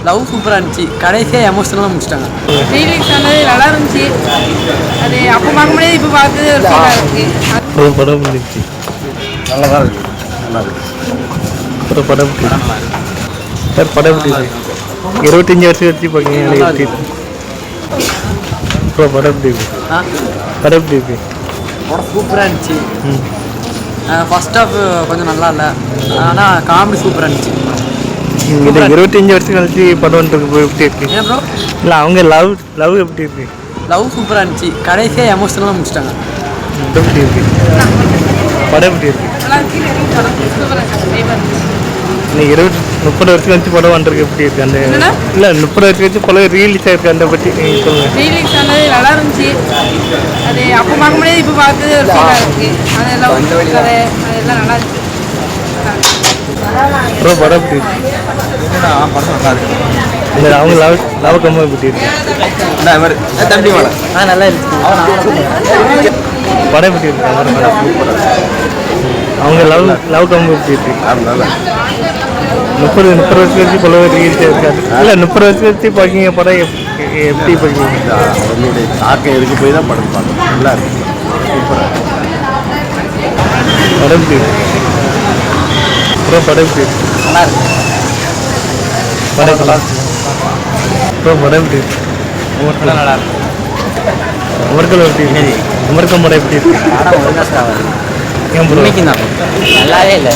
Love சூப்பராக இருந்துச்சு. கடைசியாக எமோஷனலாக முடிச்சிட்டாங்க. ஃபீலிங்ஸ் வந்து நல்லா இருந்துச்சு. அது அப்போ பார்க்க முடியாது, இப்போ பார்த்து ஒரு ஃபீலாக இருக்குது. ஒரு படம் இருந்துச்சு. நல்லா தான் இருக்குது. நல்லா இருக்குது. ஒரு படம் சார் படம் 25 வருஷம் வச்சு பார்க்கீங்க. இப்போ படம் படம் படம் சூப்பராக இருந்துச்சு. ஃபர்ஸ்ட் ஹாஃப் கொஞ்சம் நல்லா இல்லை, ஆனால் காமெடி சூப்பராக இருந்துச்சு. இது 25 வருஷம் கழிச்சு படம் எப்படி இருக்கு? ஏன் ப்ரோ? இல்லை அவங்க லவ் எப்படி இருக்கு? லவ் சூப்பராக இருந்துச்சு. கடைசியாக எமோஷனலாக முடிச்சிட்டாங்க. எப்படி இருக்கு படம்? எப்படி இருக்கு? நல்லா இருக்கு. சூப்பராக இருக்குது. இன்னைக்கு 30 வருஷம் கழிச்சு படம் வந்துருக்கு. எப்படி இருக்கு அந்த? இல்லை 30 வருஷம் கழிச்சு படம் ரீலீஸ் ஆயிருக்கு. அந்த பற்றி நீங்கள் சொல்லுங்கள். ஃபீலிங்ஸ் வந்து நல்லா இருந்துச்சு. அது அப்போ பார்க்க முடியாது, இப்போ பார்த்து ஒரு ஃபீலாக இருக்குது. அது லவ் கதை அதெல்லாம் நல்லா இருந்துச்சு. ப்ரோ படம் எப்படி இருக்கு? படம் நல்லா இருக்குது. இந்த அவங்க லவ் கம்மா எப்படி இருக்கு? தம்பி மேடம் நல்லா இருந்துச்சு. படம் எப்படி இருக்கு? அவங்க லவ் கம்மா எப்படி இருக்கு? நல்லா 30 வருஷம் கழிச்சு படம் ரீல்ஸ் இருக்காது. இல்லை 30 வருஷம் கழிச்சு பார்க்கிங்க படம் எப்படி பார்க்கிங்க? அவங்களுடைய தாக்கம் இருக்க போய் தான் படம் பார்க்கணும். நல்லா இருக்குது. சூப்பராக இருக்குது. படம் எப்படி இருக்கு? ப்ரோ படம் எப்படி இருக்கு? நல்லா இருக்கு. படம் நல்லா இருக்கு. ப்ரோ படம் எப்படி இருக்கு? படம் நல்லா இருக்கு. அமர்கல் எப்படி இருக்கு? அமர்கம் படம் எப்படி இருக்கு? படம் ஒழுங்காக ஏன் ப்ரோ? நல்லாவே இல்லை.